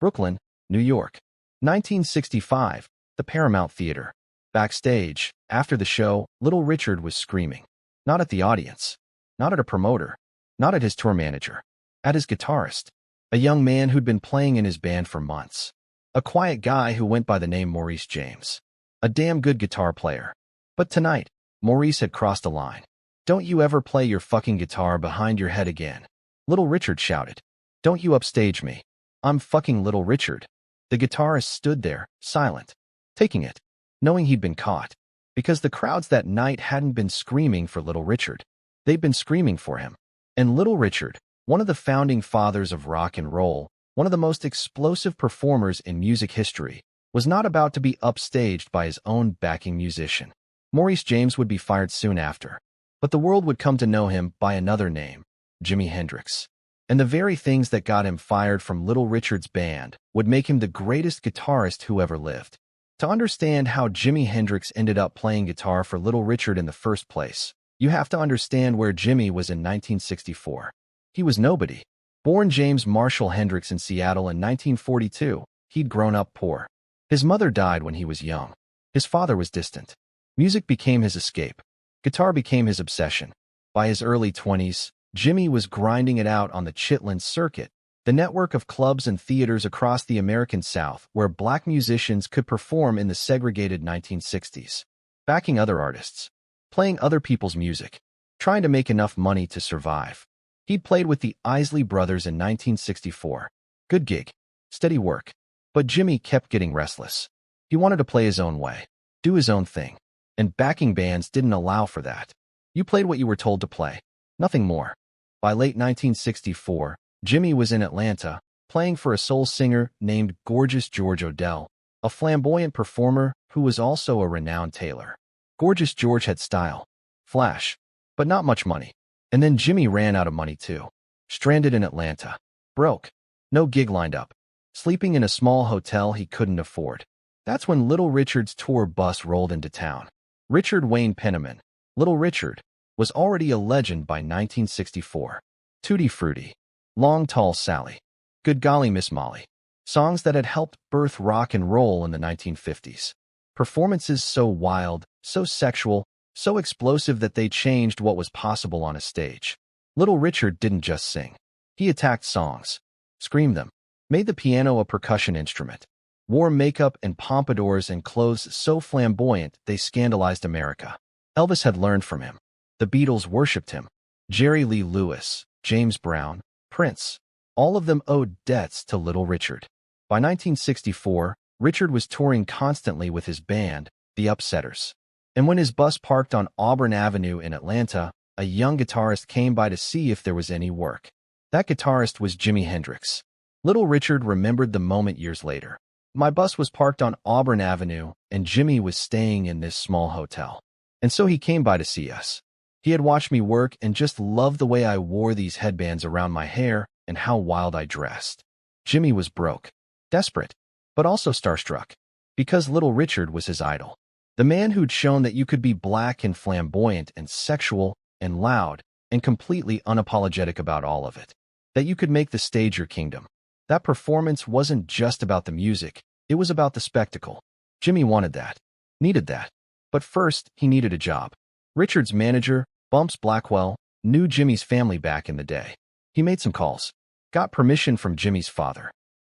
Brooklyn, New York. 1965, the Paramount Theater. Backstage, after the show, Little Richard was screaming. Not at the audience. Not at a promoter. Not at his tour manager. At his guitarist. A young man who'd been playing in his band for months. A quiet guy who went by the name Maurice James. A damn good guitar player. But tonight, Maurice had crossed a line. "Don't you ever play your fucking guitar behind your head again," Little Richard shouted. "Don't you upstage me. I'm fucking Little Richard." The guitarist stood there, silent, taking it, knowing he'd been caught. Because the crowds that night hadn't been screaming for Little Richard. They'd been screaming for him. And Little Richard, one of the founding fathers of rock and roll, one of the most explosive performers in music history, was not about to be upstaged by his own backing musician. Maurice James would be fired soon after. But the world would come to know him by another name, Jimi Hendrix. And the very things that got him fired from Little Richard's band would make him the greatest guitarist who ever lived. To understand how Jimi Hendrix ended up playing guitar for Little Richard in the first place, you have to understand where Jimi was in 1964. He was nobody. Born James Marshall Hendrix in Seattle in 1942, he'd grown up poor. His mother died when he was young. His father was distant. Music became his escape. Guitar became his obsession. By his early 20s, Jimi was grinding it out on the Chitlin Circuit, the network of clubs and theaters across the American South where black musicians could perform in the segregated 1960s, backing other artists, playing other people's music, trying to make enough money to survive. He'd played with the Isley Brothers in 1964. Good gig, steady work. But Jimi kept getting restless. He wanted to play his own way, do his own thing. And backing bands didn't allow for that. You played what you were told to play, nothing more. By late 1964, Jimi was in Atlanta, playing for a soul singer named Gorgeous George Odell, a flamboyant performer who was also a renowned tailor. Gorgeous George had style, flash, but not much money. And then Jimi ran out of money too. Stranded in Atlanta. Broke. No gig lined up. Sleeping in a small hotel he couldn't afford. That's when Little Richard's tour bus rolled into town. Richard Wayne Penniman, Little Richard, was already a legend by 1964. Tutti Frutti, Long Tall Sally, Good Golly Miss Molly, songs that had helped birth rock and roll in the 1950s. Performances so wild, so sexual, so explosive that they changed what was possible on a stage. Little Richard didn't just sing. He attacked songs, screamed them, made the piano a percussion instrument, wore makeup and pompadours and clothes so flamboyant they scandalized America. Elvis had learned from him. The Beatles worshipped him. Jerry Lee Lewis, James Brown, Prince. All of them owed debts to Little Richard. By 1964, Richard was touring constantly with his band, the Upsetters. And when his bus parked on Auburn Avenue in Atlanta, a young guitarist came by to see if there was any work. That guitarist was Jimi Hendrix. Little Richard remembered the moment years later. "My bus was parked on Auburn Avenue, and Jimi was staying in this small hotel. And so he came by to see us. He had watched me work and just loved the way I wore these headbands around my hair and how wild I dressed." Jimi was broke, desperate, but also starstruck. Because Little Richard was his idol. The man who'd shown that you could be black and flamboyant and sexual and loud and completely unapologetic about all of it. That you could make the stage your kingdom. That performance wasn't just about the music, it was about the spectacle. Jimi wanted that, needed that. But first, he needed a job. Richard's manager, Bumps Blackwell, knew Jimi's family back in the day. He made some calls, got permission from Jimi's father.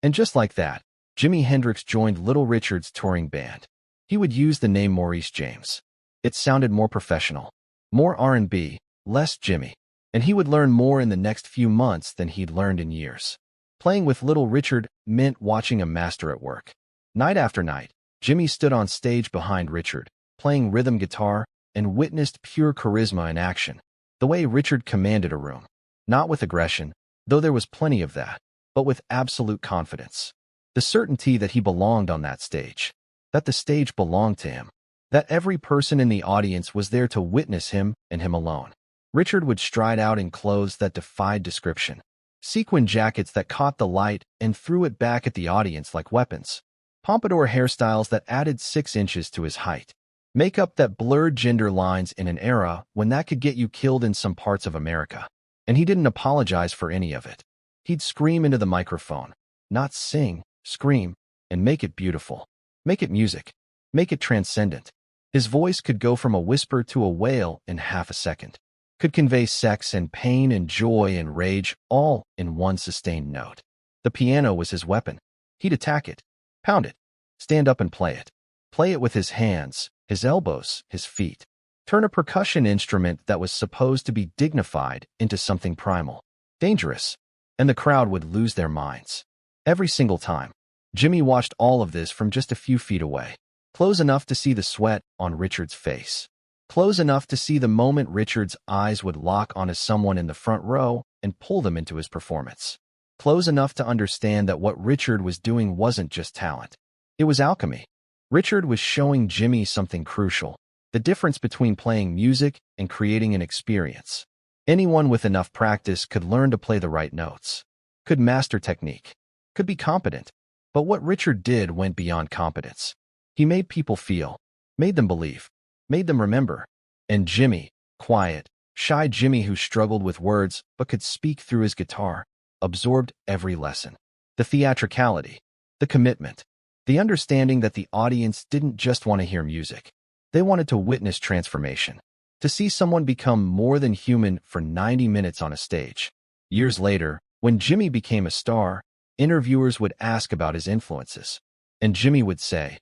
And just like that, Jimi Hendrix joined Little Richard's touring band. He would use the name Maurice James. It sounded more professional, more R&B, less Jimi. And he would learn more in the next few months than he'd learned in years. Playing with Little Richard meant watching a master at work. Night after night, Jimi stood on stage behind Richard, playing rhythm guitar, and witnessed pure charisma in action. The way Richard commanded a room. Not with aggression, though there was plenty of that, but with absolute confidence. The certainty that he belonged on that stage. That the stage belonged to him. That every person in the audience was there to witness him and him alone. Richard would stride out in clothes that defied description. Sequin jackets that caught the light and threw it back at the audience like weapons. Pompadour hairstyles that added 6 inches to his height. Makeup that blurred gender lines in an era when that could get you killed in some parts of America. And he didn't apologize for any of it. He'd scream into the microphone. Not sing, scream, and make it beautiful. Make it music. Make it transcendent. His voice could go from a whisper to a wail in half a second. Could convey sex and pain and joy and rage all in one sustained note. The piano was his weapon. He'd attack it, pound it, stand up and play it. Play it with his hands, his elbows, his feet. Turn a percussion instrument that was supposed to be dignified into something primal, dangerous, and the crowd would lose their minds. Every single time. Jimi watched all of this from just a few feet away, close enough to see the sweat on Richard's face, close enough to see the moment Richard's eyes would lock onto someone in the front row and pull them into his performance, close enough to understand that what Richard was doing wasn't just talent. It was alchemy. Richard was showing Jimi something crucial, the difference between playing music and creating an experience. Anyone with enough practice could learn to play the right notes, could master technique, could be competent. But what Richard did went beyond competence. He made people feel, made them believe, made them remember. And Jimi, quiet, shy Jimi who struggled with words but could speak through his guitar, absorbed every lesson. The theatricality, the commitment, the understanding that the audience didn't just want to hear music. They wanted to witness transformation, to see someone become more than human for 90 minutes on a stage. Years later, when Jimi became a star, interviewers would ask about his influences, and Jimi would say,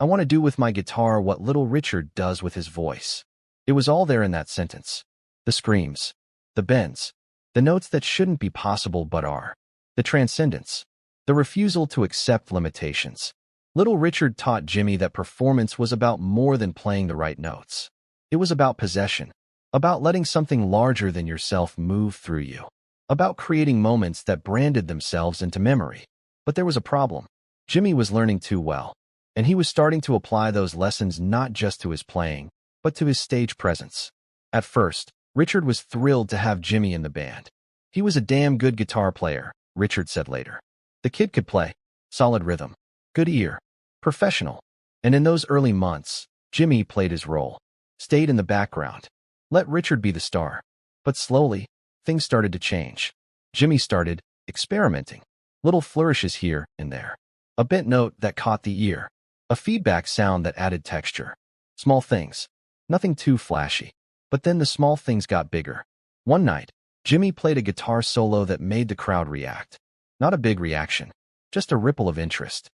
"I want to do with my guitar what Little Richard does with his voice." It was all there in that sentence. The screams, the bends, the notes that shouldn't be possible but are, the transcendence, the refusal to accept limitations. Little Richard taught Jimi that performance was about more than playing the right notes. It was about possession, about letting something larger than yourself move through you, about creating moments that branded themselves into memory. But there was a problem. Jimi was learning too well, and he was starting to apply those lessons not just to his playing, but to his stage presence. At first, Richard was thrilled to have Jimi in the band. He was a damn good guitar player, Richard said later. The kid could play, solid rhythm, good ear, professional. And in those early months, Jimi played his role, stayed in the background, let Richard be the star. But slowly, things started to change. Jimi started experimenting, little flourishes here and there, a bent note that caught the ear, a feedback sound that added texture. Small things, nothing too flashy. But then the small things got bigger. One night, Jimi played a guitar solo that made the crowd react. Not a big reaction, just a ripple of interest.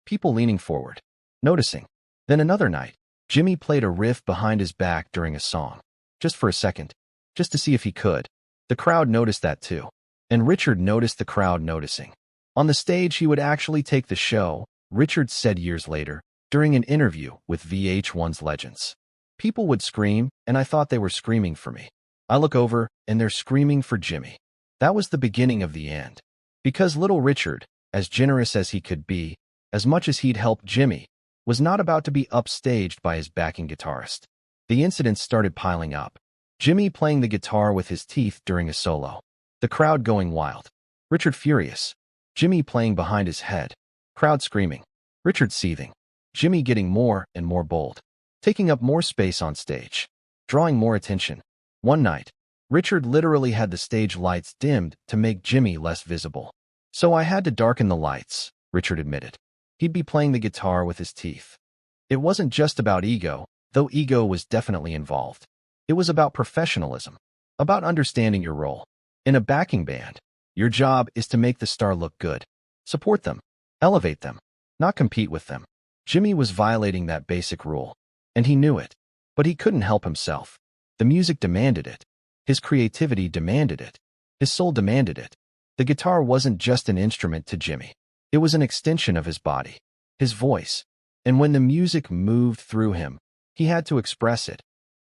People leaning forward, noticing. Then another night, Jimi played a riff behind his back during a song, just for a second, just to see if he could. The crowd noticed that too, and Richard noticed the crowd noticing. On the stage, he would actually take the show, Richard said years later, during an interview with VH1's Legends. People would scream, and I thought they were screaming for me. I look over, and they're screaming for Jimi. That was the beginning of the end. Because Little Richard, as generous as he could be, as much as he'd helped Jimi, was not about to be upstaged by his backing guitarist. The incidents started piling up. Jimi playing the guitar with his teeth during a solo. The crowd going wild. Richard furious. Jimi playing behind his head. Crowd screaming. Richard seething. Jimi getting more and more bold. Taking up more space on stage. Drawing more attention. One night, Richard literally had the stage lights dimmed to make Jimi less visible. "So I had to darken the lights," Richard admitted. He'd be playing the guitar with his teeth. It wasn't just about ego, though ego was definitely involved. It was about professionalism, about understanding your role. In a backing band, your job is to make the star look good, support them, elevate them, not compete with them. Jimi was violating that basic rule, and he knew it, but he couldn't help himself. The music demanded it. His creativity demanded it. His soul demanded it. The guitar wasn't just an instrument to Jimi. It was an extension of his body, his voice, and when the music moved through him, he had to express it,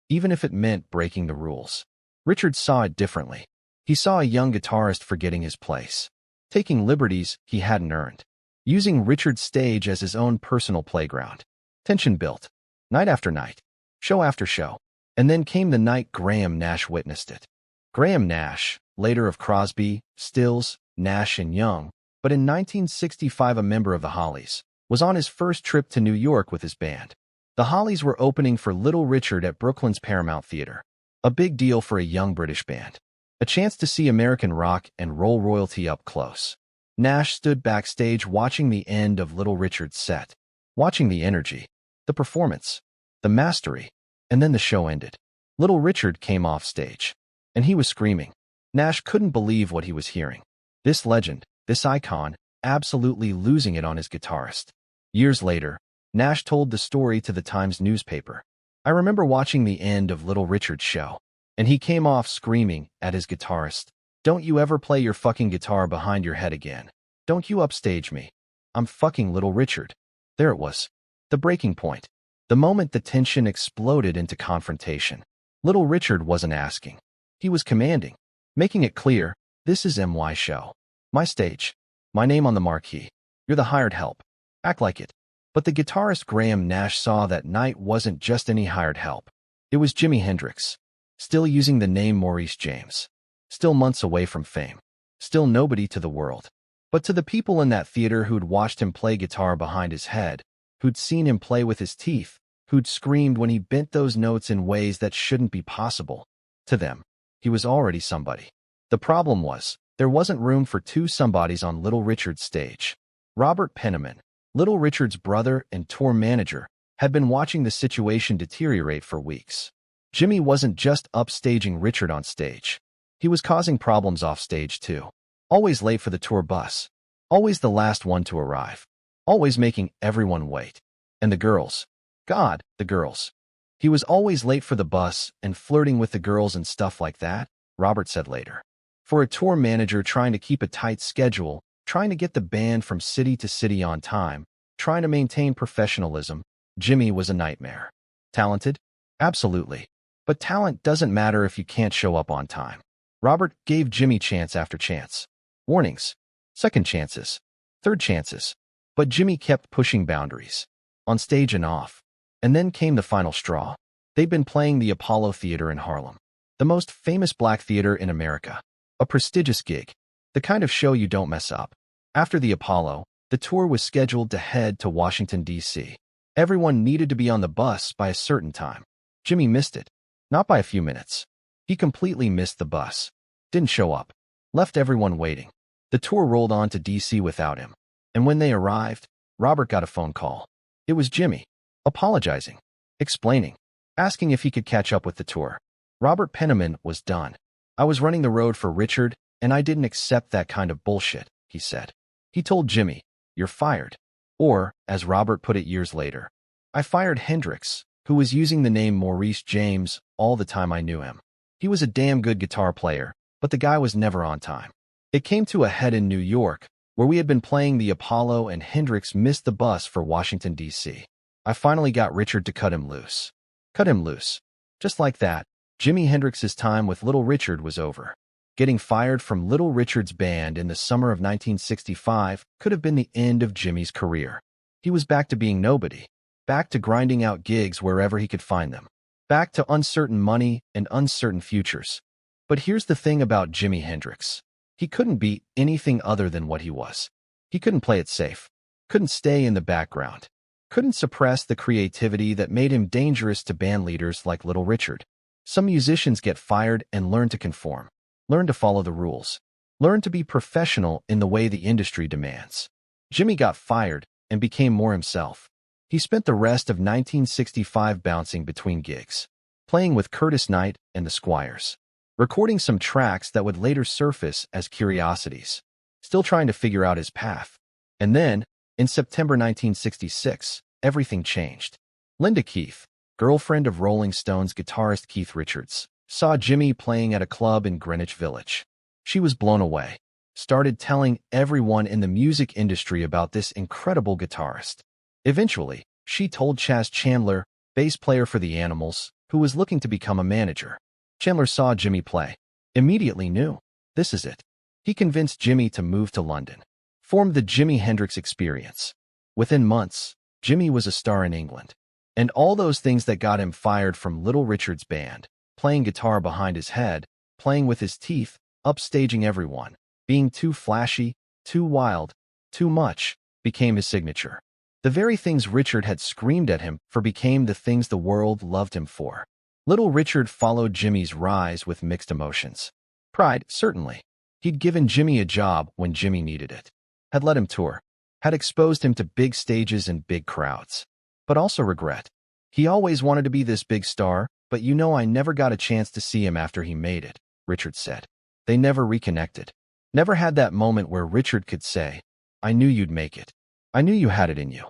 even if it meant breaking the rules. Richard saw it differently. He saw a young guitarist forgetting his place, taking liberties he hadn't earned, using Richard's stage as his own personal playground. Tension built, night after night, show after show, and then came the night Graham Nash witnessed it. Graham Nash, later of Crosby, Stills, Nash and Young, but in 1965 a member of the Hollies, was on his first trip to New York with his band. The Hollies were opening for Little Richard at Brooklyn's Paramount Theater, a big deal for a young British band, a chance to see American rock and roll royalty up close. Nash stood backstage watching the end of Little Richard's set, watching the energy, the performance, the mastery, and then the show ended. Little Richard came off stage, and he was screaming. Nash couldn't believe what he was hearing. This legend, this icon, absolutely losing it on his guitarist. Years later, Nash told the story to the Times newspaper. I remember watching the end of Little Richard's show, and he came off screaming at his guitarist, "Don't you ever play your fucking guitar behind your head again. Don't you upstage me. I'm fucking Little Richard." There it was. The breaking point. The moment the tension exploded into confrontation. Little Richard wasn't asking. He was commanding, making it clear, "This is my show. My stage. My name on the marquee. You're the hired help. Act like it." But the guitarist Graham Nash saw that night wasn't just any hired help. It was Jimi Hendrix. Still using the name Maurice James. Still months away from fame. Still nobody to the world. But to the people in that theater who'd watched him play guitar behind his head, who'd seen him play with his teeth, who'd screamed when he bent those notes in ways that shouldn't be possible, to them, he was already somebody. The problem was, there wasn't room for two somebodies on Little Richard's stage. Robert Penniman, Little Richard's brother and tour manager, had been watching the situation deteriorate for weeks. Jimi wasn't just upstaging Richard on stage. He was causing problems off stage too. Always late for the tour bus. Always the last one to arrive. Always making everyone wait. And the girls. God, the girls. He was always late for the bus and flirting with the girls and stuff like that, Robert said later. For a tour manager trying to keep a tight schedule, trying to get the band from city to city on time, trying to maintain professionalism, Jimi was a nightmare. Talented? Absolutely. But talent doesn't matter if you can't show up on time. Robert gave Jimi chance after chance. Warnings. Second chances. Third chances. But Jimi kept pushing boundaries. On stage and off. And then came the final straw. They'd been playing the Apollo Theater in Harlem. The most famous black theater in America. A prestigious gig. The kind of show you don't mess up. After the Apollo, the tour was scheduled to head to Washington, D.C. Everyone needed to be on the bus by a certain time. Jimi missed it. Not by a few minutes. He completely missed the bus. Didn't show up. Left everyone waiting. The tour rolled on to D.C. without him. And when they arrived, Robert got a phone call. It was Jimi. Apologizing. Explaining. Asking if he could catch up with the tour. Robert Penniman was done. "I was running the road for Richard, and I didn't accept that kind of bullshit," he said. He told Jimi, "You're fired." Or, as Robert put it years later, "I fired Hendrix, who was using the name Maurice James all the time I knew him. He was a damn good guitar player, but the guy was never on time." It came to a head in New York, where we had been playing the Apollo and Hendrix missed the bus for Washington, D.C. I finally got Richard to cut him loose. Cut him loose. Just like that, Jimi Hendrix's time with Little Richard was over. Getting fired from Little Richard's band in the summer of 1965 could have been the end of Jimi's career. He was back to being nobody. Back to grinding out gigs wherever he could find them. Back to uncertain money and uncertain futures. But here's the thing about Jimi Hendrix. He couldn't be anything other than what he was. He couldn't play it safe. Couldn't stay in the background. Couldn't suppress the creativity that made him dangerous to band leaders like Little Richard. Some musicians get fired and learn to conform. Learn to follow the rules. Learn to be professional in the way the industry demands. Jimi got fired and became more himself. He spent the rest of 1965 bouncing between gigs, playing with Curtis Knight and the Squires, recording some tracks that would later surface as curiosities, still trying to figure out his path. And then, in September 1966, everything changed. Linda Keith, girlfriend of Rolling Stones guitarist Keith Richards, saw Jimi playing at a club in Greenwich Village. She was blown away, started telling everyone in the music industry about this incredible guitarist. Eventually, she told Chas Chandler, bass player for the Animals, who was looking to become a manager. Chandler saw Jimi play. Immediately knew. This is it. He convinced Jimi to move to London. Formed the Jimi Hendrix Experience. Within months, Jimi was a star in England. And all those things that got him fired from Little Richard's band, playing guitar behind his head, playing with his teeth, upstaging everyone, being too flashy, too wild, too much, became his signature. The very things Richard had screamed at him for became the things the world loved him for. Little Richard followed Jimi's rise with mixed emotions. Pride, certainly. He'd given Jimi a job when Jimi needed it. had let him tour, had exposed him to big stages and big crowds. But also regret. He always wanted to be this big star, but I never got a chance to see him after he made it, Richard said. They never reconnected. Never had that moment where Richard could say, I knew you'd make it. I knew you had it in you.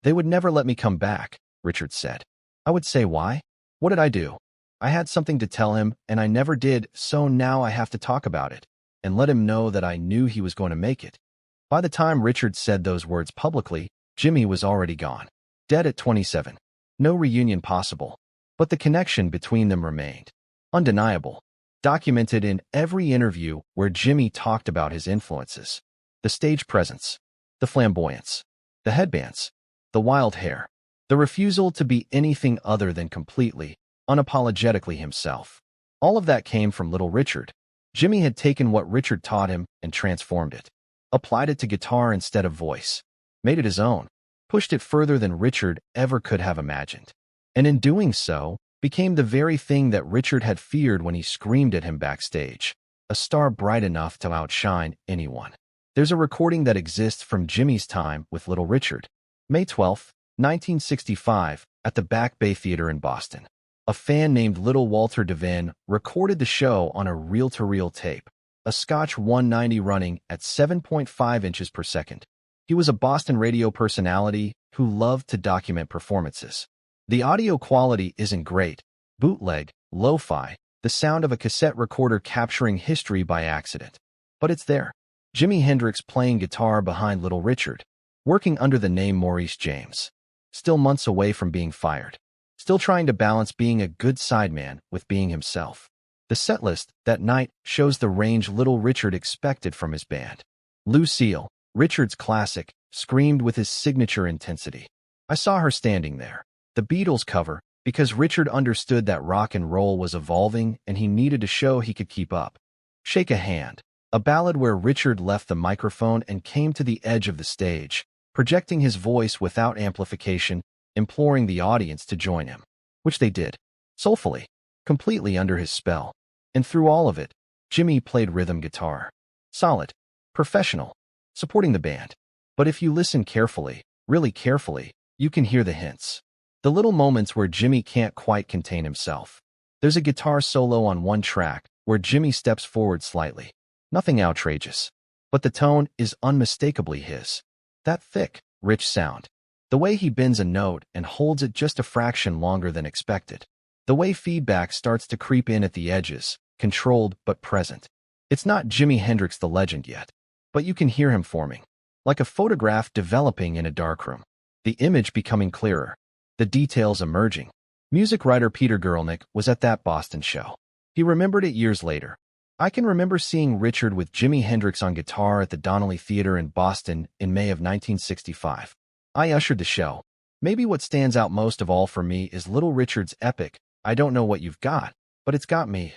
They would never let me come back, Richard said. I would say why? What did I do? I had something to tell him, and I never did, so now I have to talk about it, and let him know that I knew he was going to make it. By the time Richard said those words publicly, Jimi was already gone. Dead at 27. No reunion possible. But the connection between them remained. Undeniable. Documented in every interview where Jimi talked about his influences. The stage presence. The flamboyance. The headbands. The wild hair. The refusal to be anything other than completely, unapologetically himself. All of that came from Little Richard. Jimi had taken what Richard taught him and transformed it. Applied it to guitar instead of voice. Made it his own. Pushed it further than Richard ever could have imagined. And in doing so, became the very thing that Richard had feared when he screamed at him backstage. A star bright enough to outshine anyone. There's a recording that exists from Jimi's time with Little Richard. May 12, 1965, at the Back Bay Theater in Boston. A fan named Little Walter Devine recorded the show on a reel-to-reel tape, a Scotch 190 running at 7.5 inches per second. He was a Boston radio personality who loved to document performances. The audio quality isn't great. Bootleg, lo-fi, the sound of a cassette recorder capturing history by accident. But it's there. Jimi Hendrix playing guitar behind Little Richard, working under the name Maurice James. Still months away from being fired. Still trying to balance being a good sideman with being himself. The setlist that night shows the range Little Richard expected from his band. Lucille, Richard's classic, screamed with his signature intensity. I saw her standing there. The Beatles cover, because Richard understood that rock and roll was evolving and he needed to show he could keep up. Shake a Hand, a ballad where Richard left the microphone and came to the edge of the stage, projecting his voice without amplification, imploring the audience to join him. Which they did, soulfully, completely under his spell. And through all of it, Jimi played rhythm guitar. Solid, professional, supporting the band. But if you listen carefully, really carefully, you can hear the hints. The little moments where Jimi can't quite contain himself. There's a guitar solo on one track where Jimi steps forward slightly. Nothing outrageous. But the tone is unmistakably his. That thick, rich sound. The way he bends a note and holds it just a fraction longer than expected. The way feedback starts to creep in at the edges, controlled but present. It's not Jimi Hendrix the legend yet, but you can hear him forming. Like a photograph developing in a darkroom. The image becoming clearer. The details emerging. Music writer Peter Guralnick was at that Boston show. He remembered it years later. I can remember seeing Richard with Jimi Hendrix on guitar at the Donnelly Theater in Boston in May of 1965. I ushered the show. Maybe what stands out most of all for me is Little Richard's epic, I don't know what you've got, but it's got me.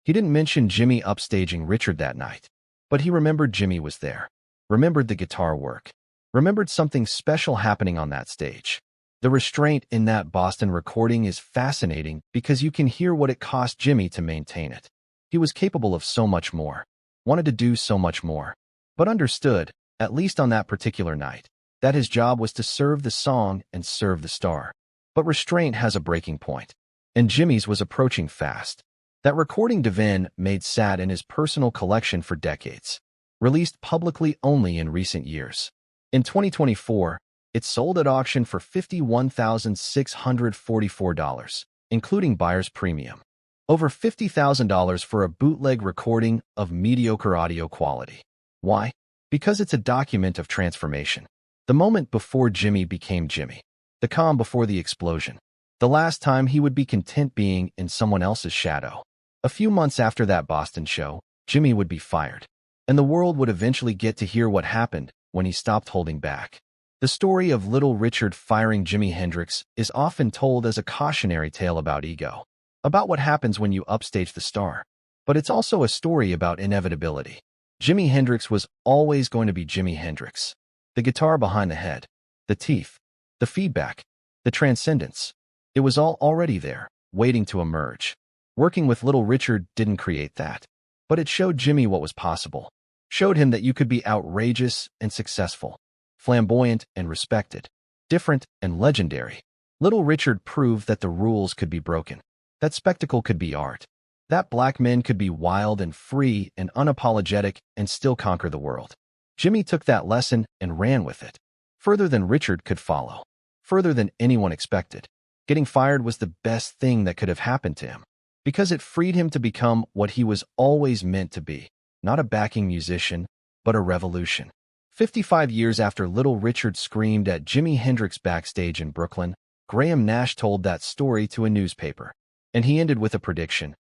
He didn't mention Jimi upstaging Richard that night, but he remembered Jimi was there. Remembered the guitar work. Remembered something special happening on that stage. The restraint in that Boston recording is fascinating because you can hear what it cost Jimi to maintain it. He was capable of so much more, wanted to do so much more, but understood, at least on that particular night, that his job was to serve the song and serve the star. But restraint has a breaking point, and Jimi's was approaching fast. That recording Devine made sat in his personal collection for decades, released publicly only in recent years. In 2024, it sold at auction for $51,644, including buyer's premium. Over $50,000 for a bootleg recording of mediocre audio quality. Why? Because it's a document of transformation. The moment before Jimi became Jimi. The calm before the explosion. The last time he would be content being in someone else's shadow. A few months after that Boston show, Jimi would be fired. And the world would eventually get to hear what happened when he stopped holding back. The story of Little Richard firing Jimi Hendrix is often told as a cautionary tale about ego, about what happens when you upstage the star. But it's also a story about inevitability. Jimi Hendrix was always going to be Jimi Hendrix. The guitar behind the head, the teeth, the feedback, the transcendence. It was all already there, waiting to emerge. Working with Little Richard didn't create that, but it showed Jimi what was possible. showed him that you could be outrageous and successful, flamboyant and respected, different and legendary. Little Richard proved that the rules could be broken, that spectacle could be art, that black men could be wild and free and unapologetic and still conquer the world. Jimi took that lesson and ran with it, further than Richard could follow, further than anyone expected. Getting fired was the best thing that could have happened to him, because it freed him to become what he was always meant to be, not a backing musician, but a revolution. 55 years after Little Richard screamed at Jimi Hendrix backstage in Brooklyn, Graham Nash told that story to a newspaper, and he ended with a prediction.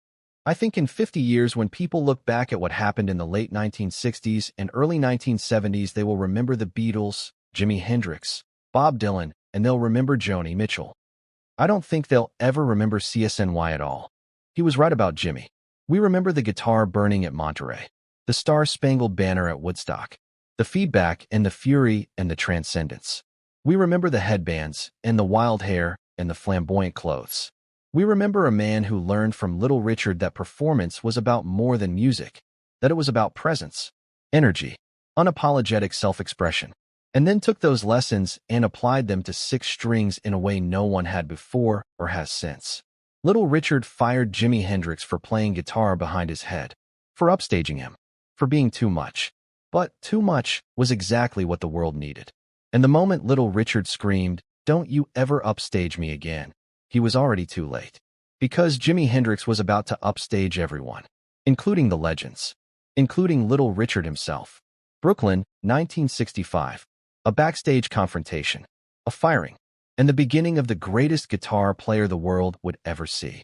I think in 50 years, when people look back at what happened in the late 1960s and early 1970s, they will remember the Beatles, Jimi Hendrix, Bob Dylan, and they'll remember Joni Mitchell. I don't think they'll ever remember CSNY at all. He was right about Jimi. We remember the guitar burning at Monterey, the Star-Spangled Banner at Woodstock, the feedback and the fury and the transcendence. We remember the headbands and the wild hair and the flamboyant clothes. We remember a man who learned from Little Richard that performance was about more than music, that it was about presence, energy, unapologetic self-expression, and then took those lessons and applied them to six strings in a way no one had before or has since. Little Richard fired Jimi Hendrix for playing guitar behind his head, for upstaging him, for being too much. But too much was exactly what the world needed. And the moment Little Richard screamed, "Don't you ever upstage me again," he was already too late. Because Jimi Hendrix was about to upstage everyone, including the legends, including Little Richard himself. Brooklyn, 1965. A backstage confrontation, a firing, and the beginning of the greatest guitar player the world would ever see.